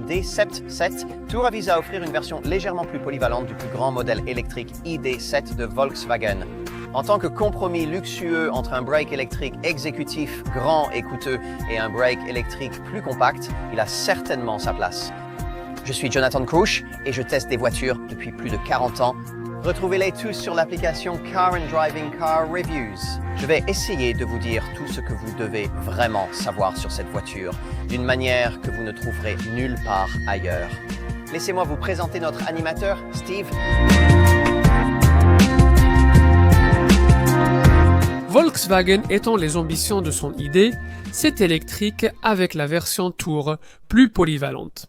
ID7 7, Tourer vise à offrir une version légèrement plus polyvalente du plus grand modèle électrique ID7 de Volkswagen. En tant que compromis luxueux entre un break électrique exécutif grand et coûteux et un break électrique plus compact, il a certainement sa place. Je suis Jonathan Crouch et je teste des voitures depuis plus de 40 ans. Retrouvez-les tous sur l'application Car and Driving Car Reviews. Je vais essayer de vous dire tout ce que vous devez vraiment savoir sur cette voiture, d'une manière que vous ne trouverez nulle part ailleurs. Laissez-moi vous présenter notre animateur, Steve. Volkswagen étant les ambitions de son ID, c'est électrique avec la version Tourer, plus polyvalente.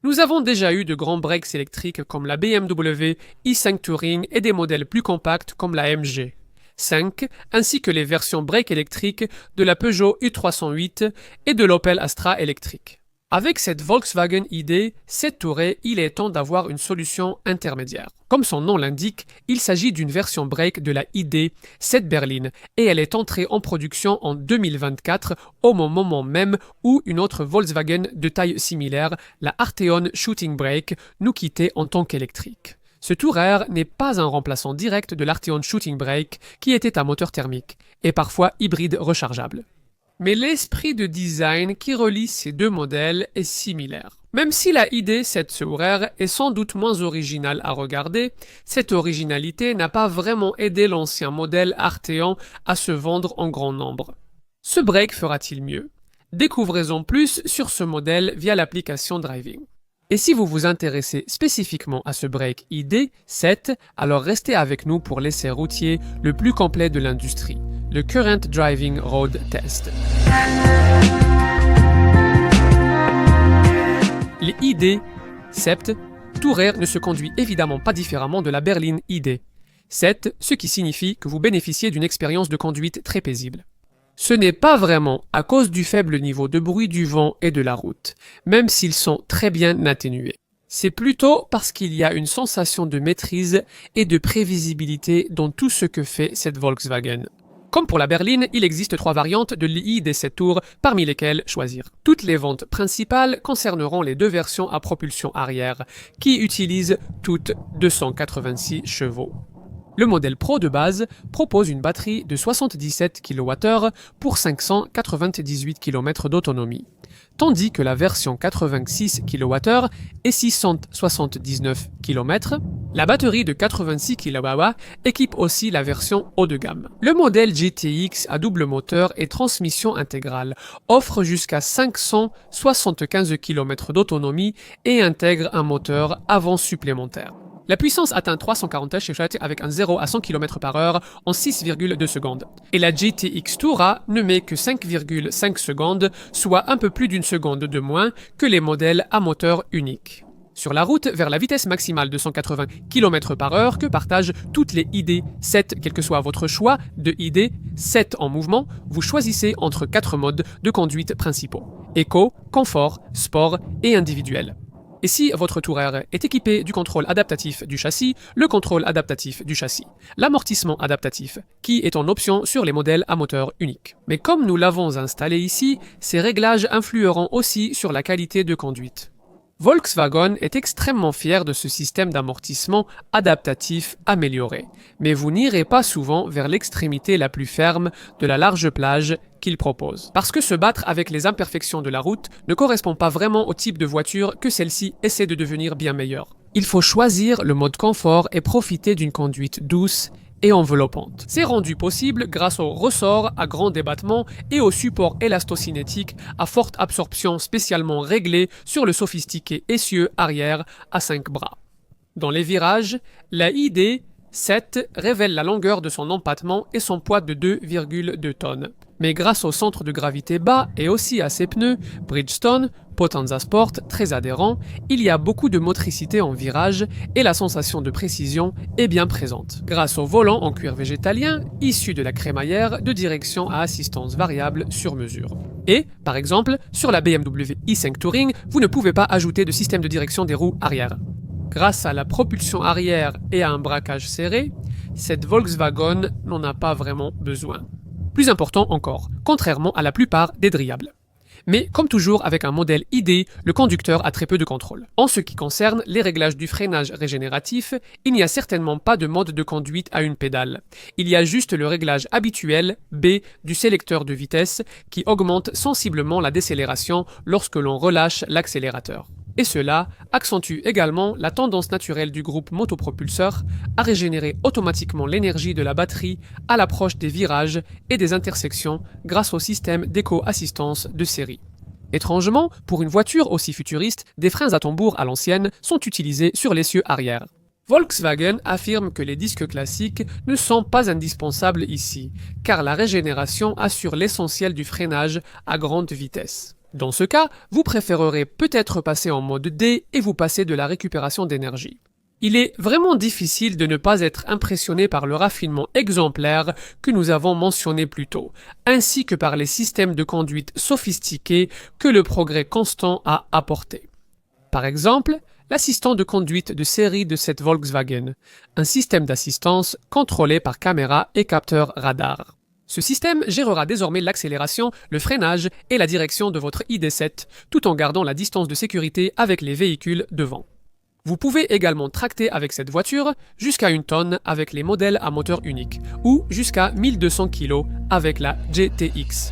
Nous avons déjà eu de grands breaks électriques comme la BMW i5 Touring et des modèles plus compacts comme la MG 5, ainsi que les versions break électriques de la Peugeot U308 et de l'Opel Astra électrique. Avec cette Volkswagen ID, cette Tourer, il est temps d'avoir une solution intermédiaire. Comme son nom l'indique, il s'agit d'une version break de la ID 7 berline et elle est entrée en production en 2024 au moment même où une autre Volkswagen de taille similaire, la Arteon Shooting Brake, nous quittait en tant qu'électrique. Ce Tourer n'est pas un remplaçant direct de l'Arteon Shooting Brake qui était à moteur thermique et parfois hybride rechargeable. Mais l'esprit de design qui relie ces deux modèles est similaire. Même si la ID7 Tourer est sans doute moins originale à regarder, cette originalité n'a pas vraiment aidé l'ancien modèle Arteon à se vendre en grand nombre. Ce break fera-t-il mieux? Découvrez-en plus sur ce modèle via l'application Driving. Et si vous vous intéressez spécifiquement à ce break ID7, alors restez avec nous pour l'essai routier le plus complet de l'industrie, le Current Driving Road Test. Les ID7 Tourer ne se conduit évidemment pas différemment de la berline ID7, ce qui signifie que vous bénéficiez d'une expérience de conduite très paisible. Ce n'est pas vraiment à cause du faible niveau de bruit du vent et de la route, même s'ils sont très bien atténués. C'est plutôt parce qu'il y a une sensation de maîtrise et de prévisibilité dans tout ce que fait cette Volkswagen. Comme pour la berline, il existe 3 variantes de l'ID7 Tourer parmi lesquelles choisir. Toutes les ventes principales concerneront les 2 versions à propulsion arrière, qui utilisent toutes 286 chevaux. Le modèle Pro de base propose une batterie de 77 kWh pour 598 km d'autonomie, tandis que la version 86 kWh et 679 km, la batterie de 86 kWh équipe aussi la version haut de gamme. Le modèle GTX à double moteur et transmission intégrale offre jusqu'à 575 km d'autonomie et intègre un moteur avant supplémentaire. La puissance atteint 340 chevaux avec un 0 à 100 km/h en 6,2 secondes. Et la GTX Tourer ne met que 5,5 secondes, soit un peu plus d'une seconde de moins que les modèles à moteur unique. Sur la route vers la vitesse maximale de 180 km/h que partagent toutes les ID7, quel que soit votre choix de ID7 en mouvement, vous choisissez entre 4 modes de conduite principaux: éco, confort, sport et individuel. Et si votre Tourer est équipé du contrôle adaptatif du châssis, le contrôle adaptatif du châssis, l'amortissement adaptatif, qui est en option sur les modèles à moteur unique. Mais comme nous l'avons installé ici, ces réglages influeront aussi sur la qualité de conduite. Volkswagen est extrêmement fier de ce système d'amortissement adaptatif amélioré, mais vous n'irez pas souvent vers l'extrémité la plus ferme de la large plage qu'il propose. Parce que se battre avec les imperfections de la route ne correspond pas vraiment au type de voiture que celle-ci essaie de devenir bien meilleure. Il faut choisir le mode confort et profiter d'une conduite douce et enveloppante. C'est rendu possible grâce au ressort à grand débattement et au support élastocinétique à forte absorption spécialement réglé sur le sophistiqué essieu arrière à 5 bras. Dans les virages, la ID7 révèle la longueur de son empattement et son poids de 2,2 tonnes. Mais grâce au centre de gravité bas et aussi à ses pneus Bridgestone, Potenza Sport, très adhérents, il y a beaucoup de motricité en virage et la sensation de précision est bien présente. Grâce au volant en cuir végétalien, issu de la crémaillère de direction à assistance variable sur mesure. Et, par exemple, sur la BMW i5 Touring, vous ne pouvez pas ajouter de système de direction des roues arrière. Grâce à la propulsion arrière et à un braquage serré, cette Volkswagen n'en a pas vraiment besoin. Plus important encore, contrairement à la plupart des driables. Mais comme toujours avec un modèle ID, le conducteur a très peu de contrôle. En ce qui concerne les réglages du freinage régénératif, il n'y a certainement pas de mode de conduite à une pédale. Il y a juste le réglage habituel B du sélecteur de vitesse qui augmente sensiblement la décélération lorsque l'on relâche l'accélérateur. Et cela accentue également la tendance naturelle du groupe motopropulseur à régénérer automatiquement l'énergie de la batterie à l'approche des virages et des intersections grâce au système d'éco-assistance de série. Étrangement, pour une voiture aussi futuriste, des freins à tambour à l'ancienne sont utilisés sur l'essieu arrière. Volkswagen affirme que les disques classiques ne sont pas indispensables ici, car la régénération assure l'essentiel du freinage à grande vitesse. Dans ce cas, vous préférerez peut-être passer en mode D et vous passer de la récupération d'énergie. Il est vraiment difficile de ne pas être impressionné par le raffinement exemplaire que nous avons mentionné plus tôt, ainsi que par les systèmes de conduite sophistiqués que le progrès constant a apportés. Par exemple, l'assistant de conduite de série de cette Volkswagen, un système d'assistance contrôlé par caméra et capteur radar. Ce système gérera désormais l'accélération, le freinage et la direction de votre ID7, tout en gardant la distance de sécurité avec les véhicules devant. Vous pouvez également tracter avec cette voiture jusqu'à 1 tonne avec les modèles à moteur unique, ou jusqu'à 1200 kg avec la GTX.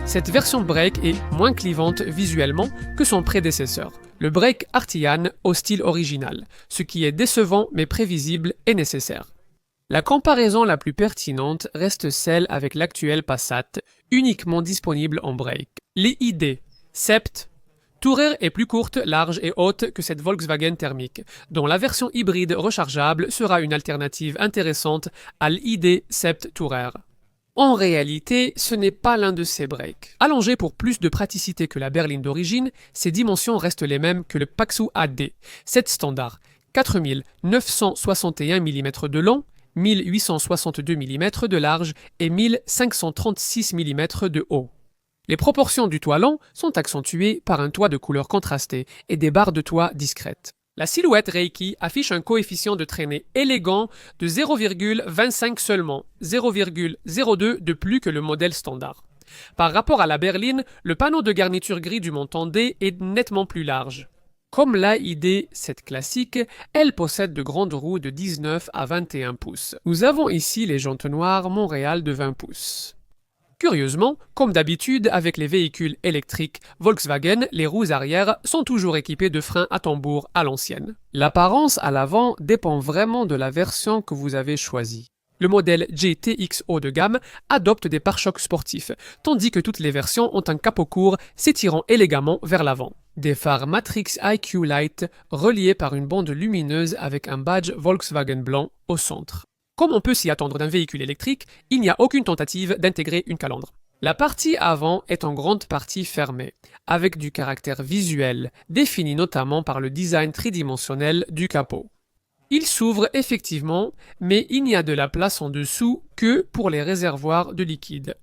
Cette version break est moins clivante visuellement que son prédécesseur, le break Artian au style original, ce qui est décevant mais prévisible et nécessaire. La comparaison la plus pertinente reste celle avec l'actuel Passat, uniquement disponible en break. Les ID, Sept, Tourer est plus courte, large et haute que cette Volkswagen thermique, dont la version hybride rechargeable sera une alternative intéressante à l'ID Sept Tourer. En réalité, ce n'est pas l'un de ces breaks. Allongé pour plus de praticité que la berline d'origine, ses dimensions restent les mêmes que le Paxu AD, 7 standard, 4961 mm de long, 1862 mm de large et 1536 mm de haut. Les proportions du toit long sont accentuées par un toit de couleur contrastée et des barres de toit discrètes. La silhouette Reiki affiche un coefficient de traînée élégant de 0,25 seulement, 0,02 de plus que le modèle standard. Par rapport à la berline, le panneau de garniture gris du montant D est nettement plus large. Comme l'AID 7 classique, elle possède de grandes roues de 19 à 21 pouces. Nous avons ici les jantes noires Montréal de 20 pouces. Curieusement, comme d'habitude avec les véhicules électriques Volkswagen, les roues arrière sont toujours équipées de freins à tambour à l'ancienne. L'apparence à l'avant dépend vraiment de la version que vous avez choisie. Le modèle GTX haut de gamme adopte des pare-chocs sportifs, tandis que toutes les versions ont un capot court s'étirant élégamment vers l'avant. Des phares Matrix IQ Light reliés par une bande lumineuse avec un badge Volkswagen blanc au centre. Comme on peut s'y attendre d'un véhicule électrique, il n'y a aucune tentative d'intégrer une calandre. La partie avant est en grande partie fermée, avec du caractère visuel, défini notamment par le design tridimensionnel du capot. Il s'ouvre effectivement, mais il n'y a de la place en dessous que pour les réservoirs de liquide.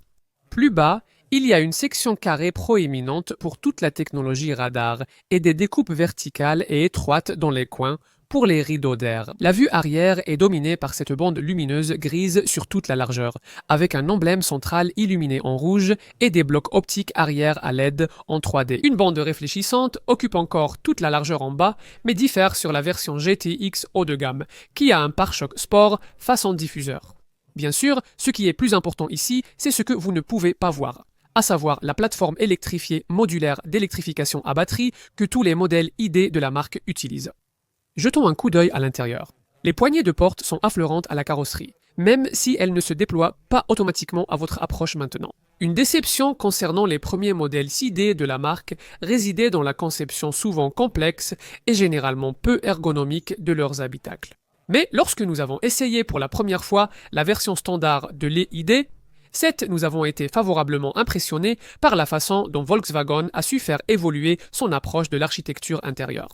Plus bas, il y a une section carrée proéminente pour toute la technologie radar et des découpes verticales et étroites dans les coins pour les rideaux d'air. La vue arrière est dominée par cette bande lumineuse grise sur toute la largeur, avec un emblème central illuminé en rouge et des blocs optiques arrière à LED en 3D. Une bande réfléchissante occupe encore toute la largeur en bas, mais diffère sur la version GTX haut de gamme, qui a un pare-choc sport façon diffuseur. Bien sûr, ce qui est plus important ici, c'est ce que vous ne pouvez pas voir, à savoir la plateforme électrifiée modulaire d'électrification à batterie que tous les modèles ID de la marque utilisent. Jetons un coup d'œil à l'intérieur. Les poignées de porte sont affleurantes à la carrosserie, même si elles ne se déploient pas automatiquement à votre approche maintenant. Une déception concernant les premiers modèles ID de la marque résidait dans la conception souvent complexe et généralement peu ergonomique de leurs habitacles. Mais lorsque nous avons essayé pour la première fois la version standard de l'EID, nous avons été favorablement impressionnés par la façon dont Volkswagen a su faire évoluer son approche de l'architecture intérieure.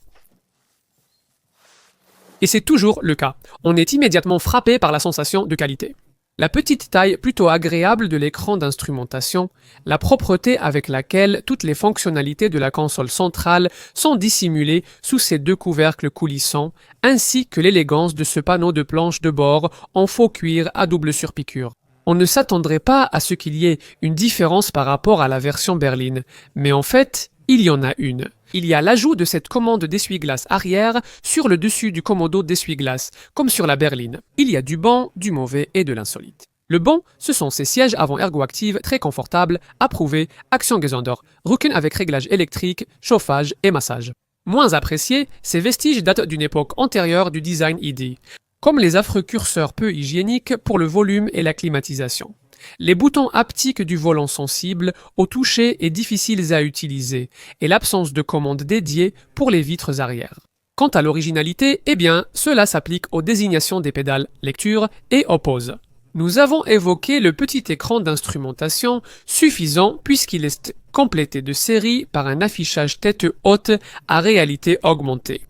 Et c'est toujours le cas. On est immédiatement frappé par la sensation de qualité. La petite taille plutôt agréable de l'écran d'instrumentation, la propreté avec laquelle toutes les fonctionnalités de la console centrale sont dissimulées sous ces deux couvercles coulissants, ainsi que l'élégance de ce panneau de planche de bord en faux cuir à double surpiqûre. On ne s'attendrait pas à ce qu'il y ait une différence par rapport à la version berline, mais en fait, il y en a une. Il y a l'ajout de cette commande d'essuie-glace arrière sur le dessus du commodo d'essuie-glace, comme sur la berline. Il y a du bon, du mauvais et de l'insolite. Le bon, ce sont ces sièges avant ergo-active très confortables, approuvés, action Gesunder, Rücken avec réglage électrique, chauffage et massage. Moins appréciés, ces vestiges datent d'une époque antérieure du design ID, comme les affreux curseurs peu hygiéniques pour le volume et la climatisation. Les boutons haptiques du volant sensible au toucher et difficiles à utiliser, et l'absence de commande dédiée pour les vitres arrière. Quant à l'originalité, eh bien, cela s'applique aux désignations des pédales lecture et aux pauses. Nous avons évoqué le petit écran d'instrumentation suffisant puisqu'il est complété de série par un affichage tête haute à réalité augmentée.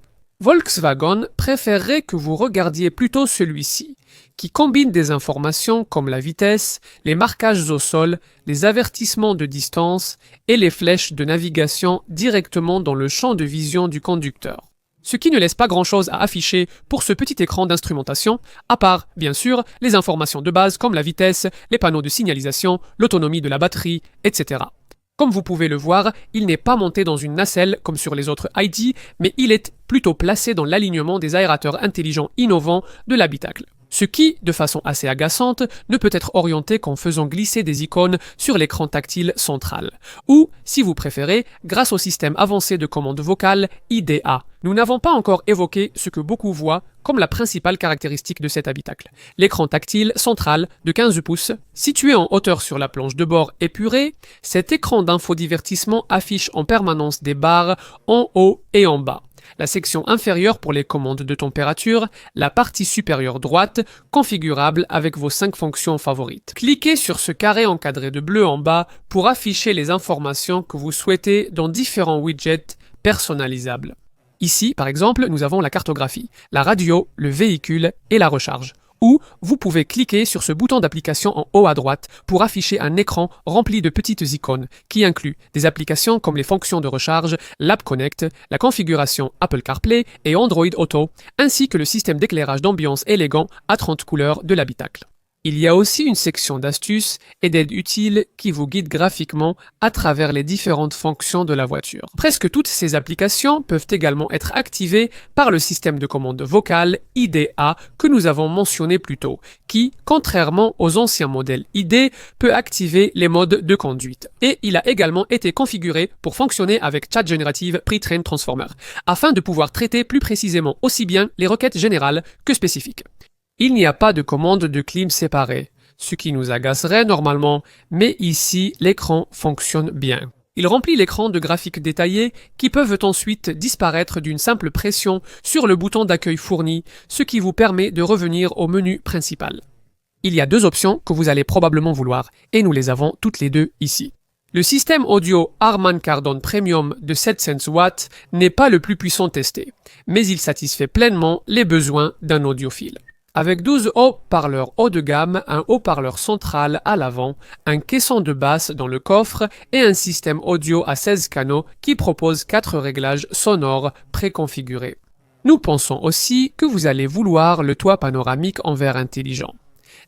Volkswagen préférerait que vous regardiez plutôt celui-ci, qui combine des informations comme la vitesse, les marquages au sol, les avertissements de distance et les flèches de navigation directement dans le champ de vision du conducteur. Ce qui ne laisse pas grand-chose à afficher pour ce petit écran d'instrumentation, à part, bien sûr, les informations de base comme la vitesse, les panneaux de signalisation, l'autonomie de la batterie, etc. Comme vous pouvez le voir, il n'est pas monté dans une nacelle comme sur les autres ID, mais il est plutôt placé dans l'alignement des aérateurs intelligents innovants de l'habitacle. Ce qui, de façon assez agaçante, ne peut être orienté qu'en faisant glisser des icônes sur l'écran tactile central. Ou, si vous préférez, grâce au système avancé de commande vocale IDA. Nous n'avons pas encore évoqué ce que beaucoup voient comme la principale caractéristique de cet habitacle. L'écran tactile central de 15 pouces, situé en hauteur sur la planche de bord épurée, cet écran d'infodivertissement affiche en permanence des barres en haut et en bas. La section inférieure pour les commandes de température, la partie supérieure droite, configurable avec vos 5 fonctions favorites. Cliquez sur ce carré encadré de bleu en bas pour afficher les informations que vous souhaitez dans différents widgets personnalisables. Ici, par exemple, nous avons la cartographie, la radio, le véhicule et la recharge. Ou vous pouvez cliquer sur ce bouton d'application en haut à droite pour afficher un écran rempli de petites icônes qui incluent des applications comme les fonctions de recharge, l'App Connect, la configuration Apple CarPlay et Android Auto, ainsi que le système d'éclairage d'ambiance élégant à 30 couleurs de l'habitacle. Il y a aussi une section d'astuces et d'aides utiles qui vous guide graphiquement à travers les différentes fonctions de la voiture. Presque toutes ces applications peuvent également être activées par le système de commande vocale IDA que nous avons mentionné plus tôt, qui, contrairement aux anciens modèles ID, peut activer les modes de conduite. Et il a également été configuré pour fonctionner avec Chat Generative Pre-trained Transformer, afin de pouvoir traiter plus précisément aussi bien les requêtes générales que spécifiques. Il n'y a pas de commande de clim séparée, ce qui nous agacerait normalement, mais ici l'écran fonctionne bien. Il remplit l'écran de graphiques détaillés qui peuvent ensuite disparaître d'une simple pression sur le bouton d'accueil fourni, ce qui vous permet de revenir au menu principal. Il y a 2 options que vous allez probablement vouloir, et nous les avons toutes les deux ici. Le système audio Harman Kardon Premium de 700 watts n'est pas le plus puissant testé, mais il satisfait pleinement les besoins d'un audiophile. Avec 12 haut-parleurs haut de gamme, un haut-parleur central à l'avant, un caisson de basse dans le coffre et un système audio à 16 canaux qui propose 4 réglages sonores préconfigurés. Nous pensons aussi que vous allez vouloir le toit panoramique en verre intelligent.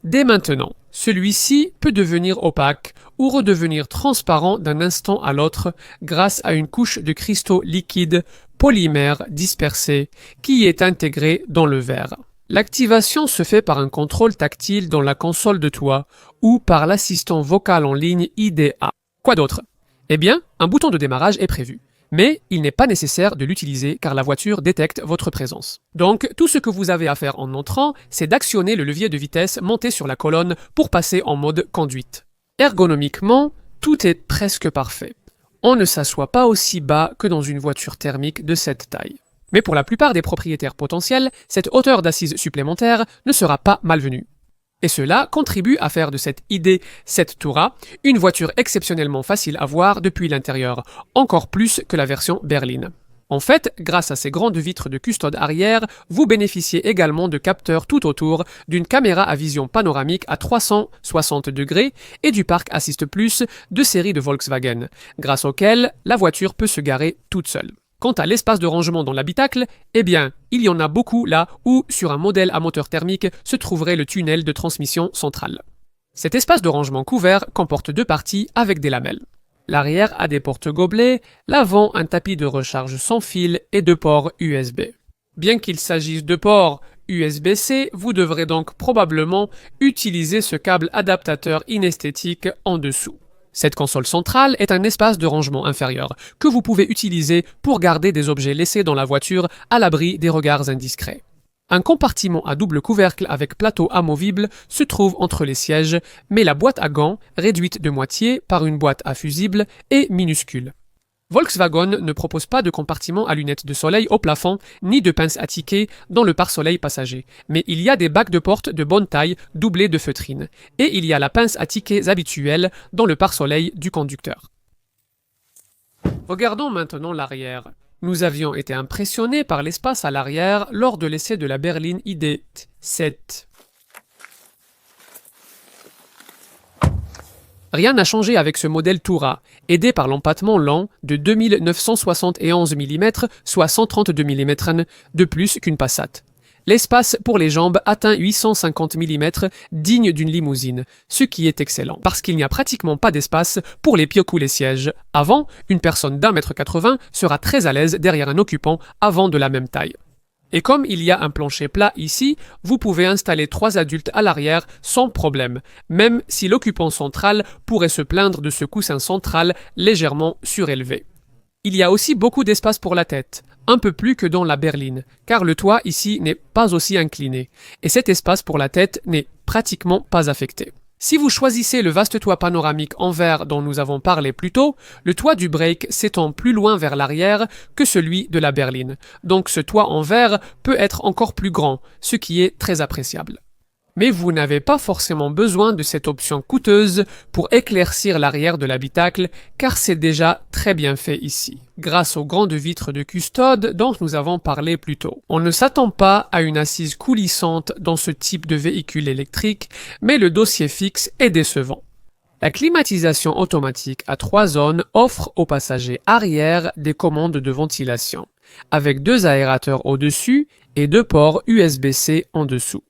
Dès maintenant, celui-ci peut devenir opaque ou redevenir transparent d'un instant à l'autre grâce à une couche de cristaux liquides polymères dispersés qui est intégrée dans le verre. L'activation se fait par un contrôle tactile dans la console de toit ou par l'assistant vocal en ligne IDA. Quoi d'autre? Eh bien, un bouton de démarrage est prévu. Mais il n'est pas nécessaire de l'utiliser car la voiture détecte votre présence. Donc, tout ce que vous avez à faire en entrant, c'est d'actionner le levier de vitesse monté sur la colonne pour passer en mode conduite. Ergonomiquement, tout est presque parfait. On ne s'assoit pas aussi bas que dans une voiture thermique de cette taille. Mais pour la plupart des propriétaires potentiels, cette hauteur d'assise supplémentaire ne sera pas malvenue. Et cela contribue à faire de cette ID7 Tourer une voiture exceptionnellement facile à voir depuis l'intérieur, encore plus que la version berline. En fait, grâce à ces grandes vitres de custode arrière, vous bénéficiez également de capteurs tout autour, d'une caméra à vision panoramique à 360 degrés et du Park Assist Plus de série de Volkswagen, grâce auquel la voiture peut se garer toute seule. Quant à l'espace de rangement dans l'habitacle, eh bien, il y en a beaucoup là où, sur un modèle à moteur thermique, se trouverait le tunnel de transmission centrale. Cet espace de rangement couvert comporte deux parties avec des lamelles. L'arrière a des portes gobelets, l'avant un tapis de recharge sans fil et deux ports USB. Bien qu'il s'agisse de ports USB-C, vous devrez donc probablement utiliser ce câble adaptateur inesthétique en dessous. Cette console centrale est un espace de rangement inférieur que vous pouvez utiliser pour garder des objets laissés dans la voiture à l'abri des regards indiscrets. Un compartiment à double couvercle avec plateau amovible se trouve entre les sièges, mais la boîte à gants, réduite de moitié par une boîte à fusible, est minuscule. Volkswagen ne propose pas de compartiment à lunettes de soleil au plafond, ni de pince à tickets dans le pare-soleil passager, mais il y a des bacs de porte de bonne taille doublés de feutrine, et il y a la pince à tickets habituelle dans le pare-soleil du conducteur. Regardons maintenant l'arrière. Nous avions été impressionnés par l'espace à l'arrière lors de l'essai de la berline ID.7. Rien n'a changé avec ce modèle Touran, aidé par l'empattement lent de 2971 mm, soit 132 mm de plus qu'une Passat. L'espace pour les jambes atteint 850 mm, digne d'une limousine, ce qui est excellent, parce qu'il n'y a pratiquement pas d'espace pour les pieds ou les sièges. Avant, une personne d'1,80 m sera très à l'aise derrière un occupant avant de la même taille. Et comme il y a un plancher plat ici, vous pouvez installer 3 adultes à l'arrière sans problème, même si l'occupant central pourrait se plaindre de ce coussin central légèrement surélevé. Il y a aussi beaucoup d'espace pour la tête, un peu plus que dans la berline, car le toit ici n'est pas aussi incliné, et cet espace pour la tête n'est pratiquement pas affecté. Si vous choisissez le vaste toit panoramique en verre dont nous avons parlé plus tôt, le toit du break s'étend plus loin vers l'arrière que celui de la berline. Donc ce toit en verre peut être encore plus grand, ce qui est très appréciable. Mais vous n'avez pas forcément besoin de cette option coûteuse pour éclaircir l'arrière de l'habitacle, car c'est déjà très bien fait ici, grâce aux grandes vitres de custode dont nous avons parlé plus tôt. On ne s'attend pas à une assise coulissante dans ce type de véhicule électrique, mais le dossier fixe est décevant. La climatisation automatique à 3 zones offre aux passagers arrière des commandes de ventilation, avec 2 aérateurs au-dessus et 2 ports USB-C en dessous.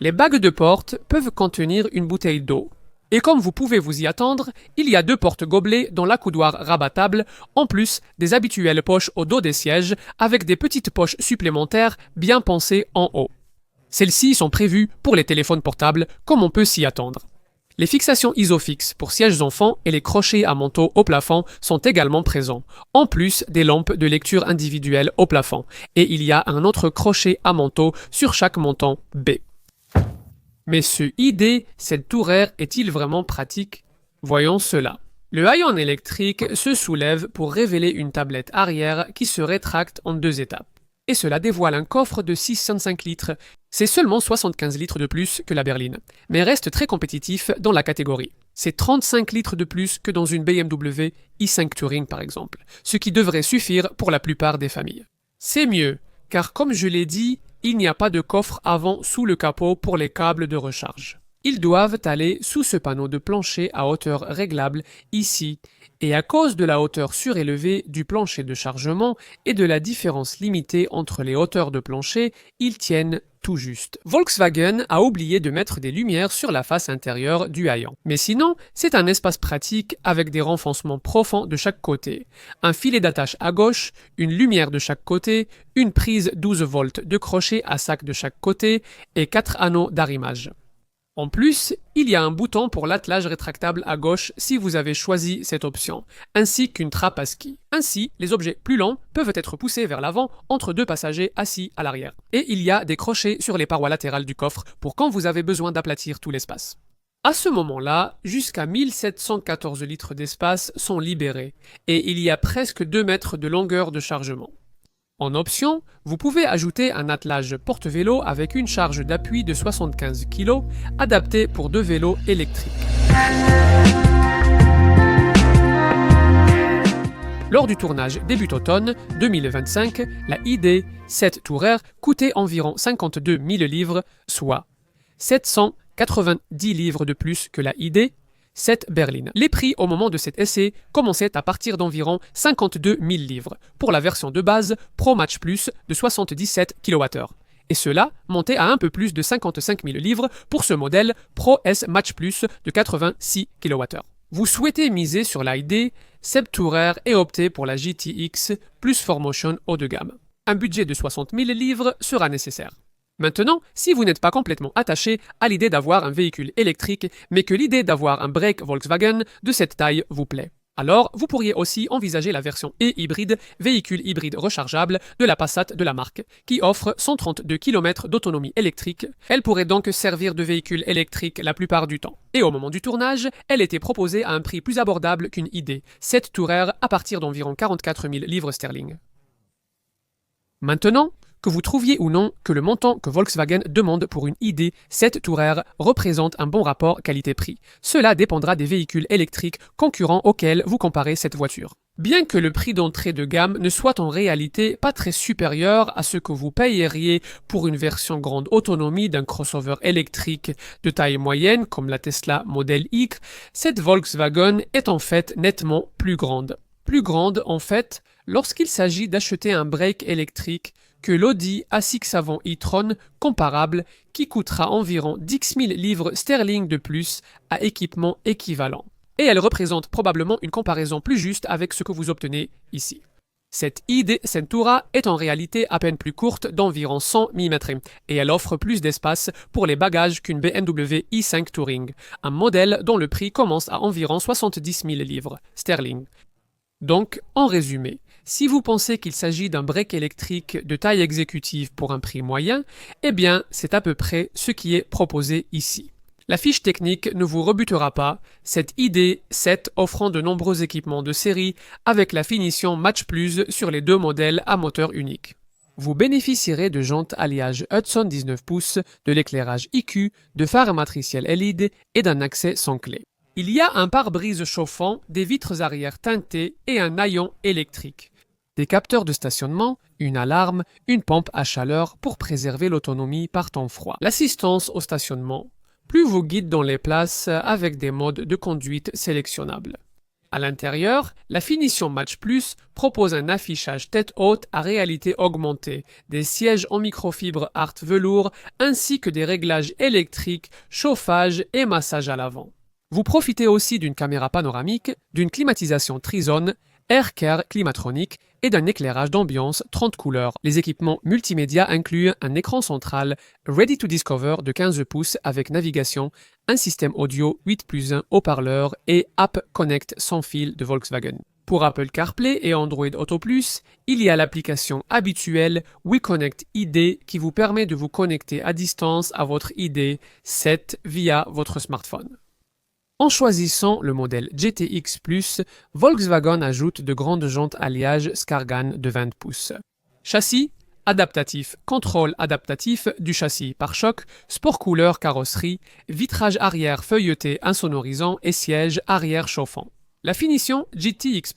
Les bagues de porte peuvent contenir une bouteille d'eau. Et comme vous pouvez vous y attendre, il y a 2 porte-gobelets dans l'accoudoir rabattable, en plus des habituelles poches au dos des sièges, avec des petites poches supplémentaires bien pensées en haut. Celles-ci sont prévues pour les téléphones portables, comme on peut s'y attendre. Les fixations ISOFIX pour sièges enfants et les crochets à manteau au plafond sont également présents, en plus des lampes de lecture individuelles au plafond, et il y a un autre crochet à manteau sur chaque montant B. Mais ce ID.7 Tourer est-il vraiment pratique? Voyons cela. Le haillon électrique se soulève pour révéler une tablette arrière qui se rétracte en 2 étapes. Et cela dévoile un coffre de 605 litres. C'est seulement 75 litres de plus que la berline, mais reste très compétitif dans la catégorie. C'est 35 litres de plus que dans une BMW i5 Touring par exemple, ce qui devrait suffire pour la plupart des familles. C'est mieux, car comme je l'ai dit, il n'y a pas de coffre avant sous le capot pour les câbles de recharge. Ils doivent aller sous ce panneau de plancher à hauteur réglable ici, et à cause de la hauteur surélevée du plancher de chargement et de la différence limitée entre les hauteurs de plancher, ils tiennent tout juste. Volkswagen a oublié de mettre des lumières sur la face intérieure du haillon. Mais sinon, c'est un espace pratique avec des renfoncements profonds de chaque côté, un filet d'attache à gauche, une lumière de chaque côté, une prise 12 volts de crochet à sac de chaque côté et 4 anneaux d'arrimage. En plus, il y a un bouton pour l'attelage rétractable à gauche si vous avez choisi cette option, ainsi qu'une trappe à ski. Ainsi, les objets plus longs peuvent être poussés vers l'avant entre 2 passagers assis à l'arrière. Et il y a des crochets sur les parois latérales du coffre pour quand vous avez besoin d'aplatir tout l'espace. À ce moment-là, jusqu'à 1714 litres d'espace sont libérés, et il y a presque 2 mètres de longueur de chargement. En option, vous pouvez ajouter un attelage porte-vélo avec une charge d'appui de 75 kg, adapté pour 2 vélos électriques. Lors du tournage début automne 2025, la ID.7 Tourer coûtait environ 52 000 livres, soit 790 livres de plus que la ID.7 berline. Les prix au moment de cet essai commençaient à partir d'environ 52 000 livres pour la version de base Pro Match Plus de 77 kWh et cela montait à un peu plus de 55 000 livres pour ce modèle Pro S Match Plus de 86 kWh. Vous souhaitez miser sur l'ID, Seb Tourer et opter pour la GTX plus 4Motion haut de gamme. Un budget de 60 000 livres sera nécessaire. Maintenant, si vous n'êtes pas complètement attaché à l'idée d'avoir un véhicule électrique, mais que l'idée d'avoir un break Volkswagen de cette taille vous plaît, alors vous pourriez aussi envisager la version e-hybride, véhicule hybride rechargeable de la Passat de la marque, qui offre 132 km d'autonomie électrique. Elle pourrait donc servir de véhicule électrique la plupart du temps. Et au moment du tournage, elle était proposée à un prix plus abordable qu'une ID, 7 Tourer à partir d'environ 44 000 livres sterling. Maintenant, que vous trouviez ou non que le montant que Volkswagen demande pour une ID 7 Tourer représente un bon rapport qualité-prix, cela dépendra des véhicules électriques concurrents auxquels vous comparez cette voiture. Bien que le prix d'entrée de gamme ne soit en réalité pas très supérieur à ce que vous payeriez pour une version grande autonomie d'un crossover électrique de taille moyenne comme la Tesla Model X, cette Volkswagen est en fait nettement plus grande. Plus grande en fait lorsqu'il s'agit d'acheter un break électrique que l'Audi A6 Avant e-tron comparable qui coûtera environ 10 000 livres sterling de plus à équipement équivalent. Et elle représente probablement une comparaison plus juste avec ce que vous obtenez ici. Cette ID Centura est en réalité à peine plus courte d'environ 100 mm et elle offre plus d'espace pour les bagages qu'une BMW i5 Touring, un modèle dont le prix commence à environ 70 000 livres sterling. Donc, en résumé, si vous pensez qu'il s'agit d'un break électrique de taille exécutive pour un prix moyen, eh bien, c'est à peu près ce qui est proposé ici. La fiche technique ne vous rebutera pas, cette ID 7 offrant de nombreux équipements de série avec la finition Match Plus sur les deux modèles à moteur unique. Vous bénéficierez de jantes alliage Hudson 19 pouces, de l'éclairage IQ, de phares matriciels LED et d'un accès sans clé. Il y a un pare-brise chauffant, des vitres arrière teintées et un haillon électrique. Des capteurs de stationnement, une alarme, une pompe à chaleur pour préserver l'autonomie par temps froid. L'assistance au stationnement, plus vous guide dans les places avec des modes de conduite sélectionnables. À l'intérieur, la finition Match Plus propose un affichage tête haute à réalité augmentée, des sièges en microfibre art velours ainsi que des réglages électriques, chauffage et massage à l'avant. Vous profitez aussi d'une caméra panoramique, d'une climatisation trizone, AirCare climatronique et d'un éclairage d'ambiance 30 couleurs. Les équipements multimédia incluent un écran central Ready to Discover de 15 pouces avec navigation, un système audio 8+1 haut-parleur et App Connect sans fil de Volkswagen. Pour Apple CarPlay et Android Auto Plus, il y a l'application habituelle WeConnect ID qui vous permet de vous connecter à distance à votre ID 7 via votre smartphone. En choisissant le modèle GTX+, Volkswagen ajoute de grandes jantes alliage Skargan de 20 pouces. Châssis adaptatif, contrôle adaptatif du châssis pare-choc, sport couleur carrosserie, vitrage arrière feuilleté insonorisant et siège arrière chauffant. La finition GTX+,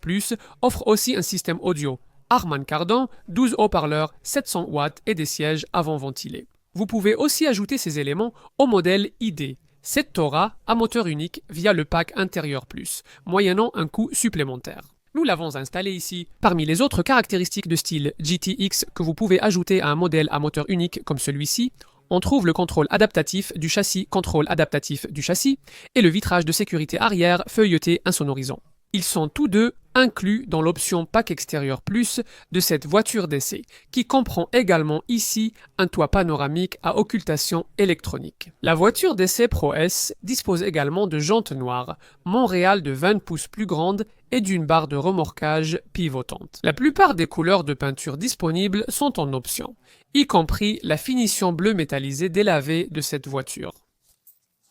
offre aussi un système audio Harman Kardon, 12 haut-parleurs, 700 watts et des sièges avant ventilés. Vous pouvez aussi ajouter ces éléments au modèle ID. Cette Tourer à moteur unique via le pack intérieur plus, moyennant un coût supplémentaire. Nous l'avons installé ici. Parmi les autres caractéristiques de style GTX que vous pouvez ajouter à un modèle à moteur unique comme celui-ci, on trouve le contrôle adaptatif du châssis et le vitrage de sécurité arrière feuilleté insonorisant. Ils sont tous deux inclus dans l'option Pack Extérieur Plus de cette voiture d'essai, qui comprend également ici un toit panoramique à occultation électronique. La voiture d'essai Pro S dispose également de jantes noires, Montréal de 20 pouces plus grandes et d'une barre de remorquage pivotante. La plupart des couleurs de peinture disponibles sont en option, y compris la finition bleu métallisé délavé de cette voiture.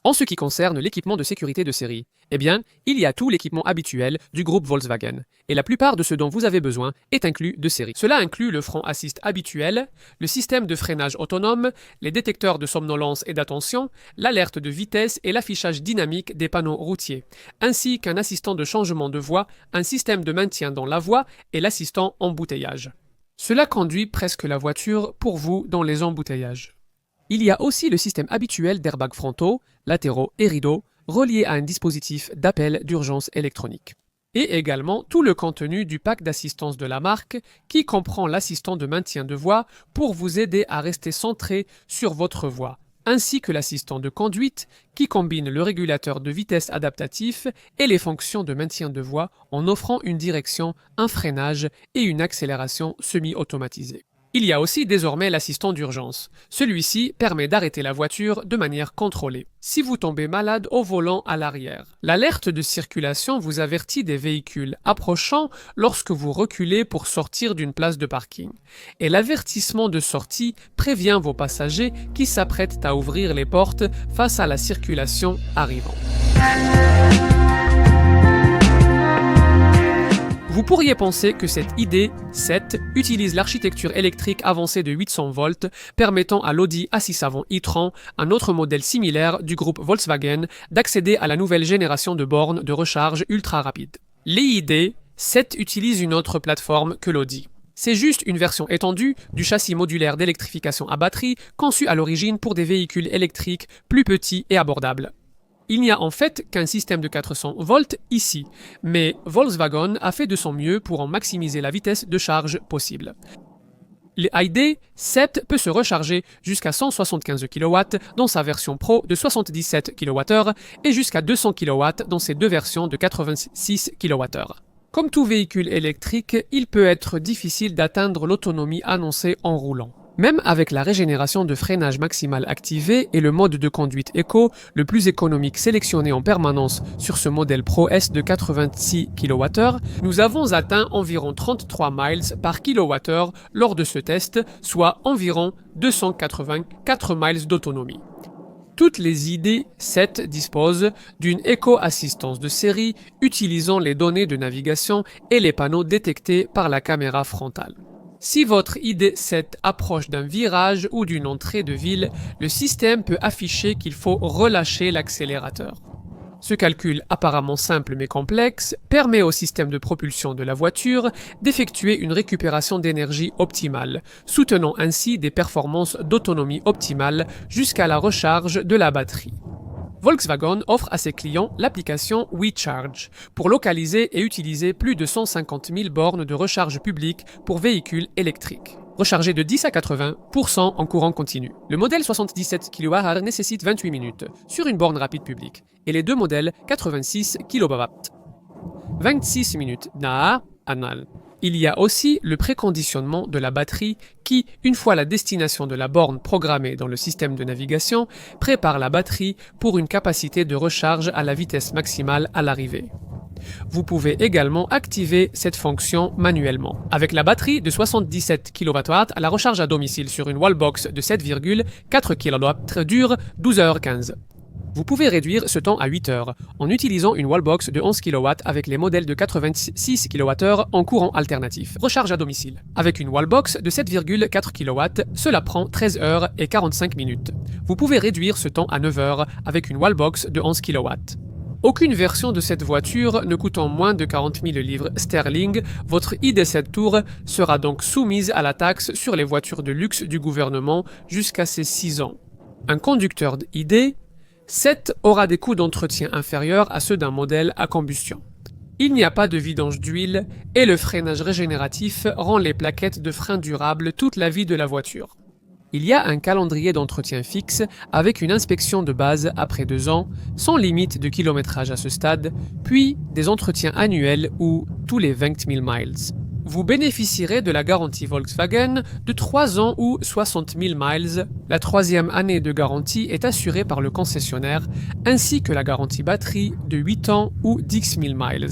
En ce qui concerne l'équipement de sécurité de série, eh bien, il y a tout l'équipement habituel du groupe Volkswagen, et la plupart de ce dont vous avez besoin est inclus de série. Cela inclut le front assist habituel, le système de freinage autonome, les détecteurs de somnolence et d'attention, l'alerte de vitesse et l'affichage dynamique des panneaux routiers, ainsi qu'un assistant de changement de voie, un système de maintien dans la voie et l'assistant embouteillage. Cela conduit presque la voiture pour vous dans les embouteillages. Il y a aussi le système habituel d'airbags frontaux, latéraux et rideaux, relié à un dispositif d'appel d'urgence électronique. et également tout le contenu du pack d'assistance de la marque qui comprend l'assistant de maintien de voie pour vous aider à rester centré sur votre voie, ainsi que l'assistant de conduite qui combine le régulateur de vitesse adaptatif et les fonctions de maintien de voie en offrant une direction, un freinage et une accélération semi-automatisée. Il y a aussi désormais l'assistant d'urgence. Celui-ci permet d'arrêter la voiture de manière contrôlée. Si vous tombez malade au volant à l'arrière, l'alerte de circulation vous avertit des véhicules approchant lorsque vous reculez pour sortir d'une place de parking. Et l'avertissement de sortie prévient vos passagers qui s'apprêtent à ouvrir les portes face à la circulation arrivante. Vous pourriez penser que cette ID.7 utilise l'architecture électrique avancée de 800 volts, permettant à l'Audi A6 Avant e-tron, un autre modèle similaire du groupe Volkswagen, d'accéder à la nouvelle génération de bornes de recharge ultra rapide. l'ID.7 utilise une autre plateforme que l'Audi. C'est juste une version étendue du châssis modulaire d'électrification à batterie conçu à l'origine pour des véhicules électriques plus petits et abordables. Il n'y a en fait qu'un système de 400 volts ici, mais Volkswagen a fait de son mieux pour en maximiser la vitesse de charge possible. l'ID.7 peut se recharger jusqu'à 175 kW dans sa version Pro de 77 kWh et jusqu'à 200 kW dans ses deux versions de 86 kWh. Comme tout véhicule électrique, il peut être difficile d'atteindre l'autonomie annoncée en roulant. Même avec la régénération de freinage maximal activée et le mode de conduite éco, le plus économique sélectionné en permanence sur ce modèle Pro S de 86 kWh, nous avons atteint environ 33 miles par kWh lors de ce test, soit environ 284 miles d'autonomie. Toutes les ID.7 disposent d'une éco-assistance de série utilisant les données de navigation et les panneaux détectés par la caméra frontale. Si votre ID.7 approche d'un virage ou d'une entrée de ville, le système peut afficher qu'il faut relâcher l'accélérateur. Ce calcul apparemment simple mais complexe permet au système de propulsion de la voiture d'effectuer une récupération d'énergie optimale, soutenant ainsi des performances d'autonomie optimale jusqu'à la recharge de la batterie. Volkswagen offre à ses clients l'application WeCharge pour localiser et utiliser plus de 150 000 bornes de recharge publique pour véhicules électriques, rechargées de 10 à 80% en courant continu. Le modèle 77 kWh nécessite 28 minutes sur une borne rapide publique et les deux modèles 86 kW. 26 minutes na anal. Il y a aussi le préconditionnement de la batterie qui, une fois la destination de la borne programmée dans le système de navigation, prépare la batterie pour une capacité de recharge à la vitesse maximale à l'arrivée. Vous pouvez également activer cette fonction manuellement. Avec la batterie de 77 kWh, la recharge à domicile sur une wallbox de 7,4 kW dure 12h15. Vous pouvez réduire ce temps à 8 heures en utilisant une wallbox de 11 kW avec les modèles de 86 kWh en courant alternatif. Recharge à domicile. Avec une wallbox de 7,4 kW, cela prend 13 heures et 45 minutes. Vous pouvez réduire ce temps à 9 heures avec une wallbox de 11 kW. Aucune version de cette voiture ne coûtant moins de 40 000 livres sterling, votre ID.7 Tour sera donc soumise à la taxe sur les voitures de luxe du gouvernement jusqu'à ses 6 ans. Un conducteur ID.7 aura des coûts d'entretien inférieurs à ceux d'un modèle à combustion. Il n'y a pas de vidange d'huile et le freinage régénératif rend les plaquettes de frein durables toute la vie de la voiture. Il y a un calendrier d'entretien fixe avec une inspection de base après 2 ans, sans limite de kilométrage à ce stade, puis des entretiens annuels ou tous les 20 000 miles. Vous bénéficierez de la garantie Volkswagen de 3 ans ou 60 000 miles. La 3e année de garantie est assurée par le concessionnaire, ainsi que la garantie batterie de 8 ans ou 10 000 miles.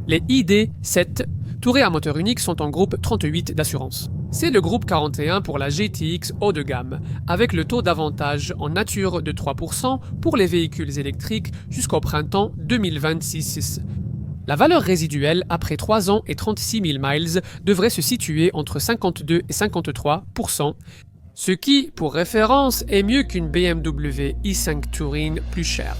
Les ID.7 tourés à moteur unique sont en groupe 38 d'assurance. C'est le groupe 41 pour la GTX haut de gamme, avec le taux d'avantage en nature de 3% pour les véhicules électriques jusqu'au printemps 2026. La valeur résiduelle après 3 ans et 36 000 miles devrait se situer entre 52 et 53%, ce qui, pour référence, est mieux qu'une BMW i5 Touring plus chère.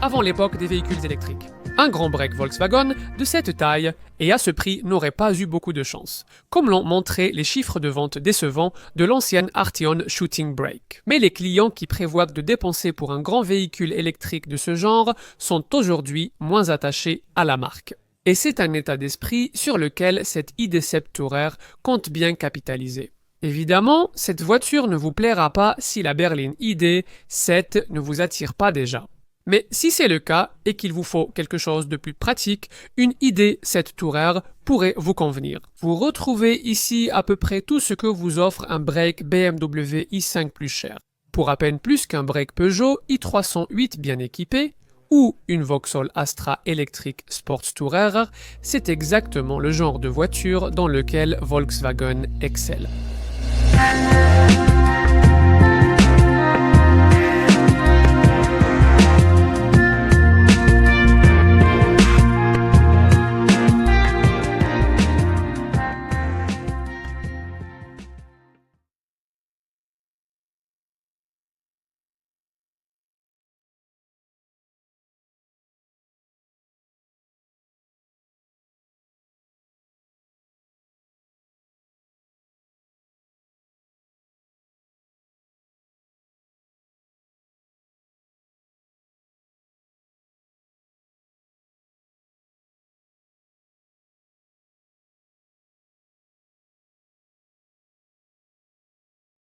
Avant l'époque des véhicules électriques. Un grand break Volkswagen de cette taille et à ce prix n'aurait pas eu beaucoup de chance, comme l'ont montré les chiffres de vente décevants de l'ancienne Arteon Shooting Brake. Mais les clients qui prévoient de dépenser pour un grand véhicule électrique de ce genre sont aujourd'hui moins attachés à la marque. Et c'est un état d'esprit sur lequel cette ID.7 Tourer compte bien capitaliser. Évidemment, cette voiture ne vous plaira pas si la berline ID.7 ne vous attire pas déjà. Mais si c'est le cas et qu'il vous faut quelque chose de plus pratique, une ID.7 Tourer pourrait vous convenir. Vous retrouvez ici à peu près tout ce que vous offre un break BMW i5 plus cher. Pour à peine plus qu'un break Peugeot i308 bien équipé, ou une Vauxhall Astra électrique Sports Tourer, c'est exactement le genre de voiture dans lequel Volkswagen excelle.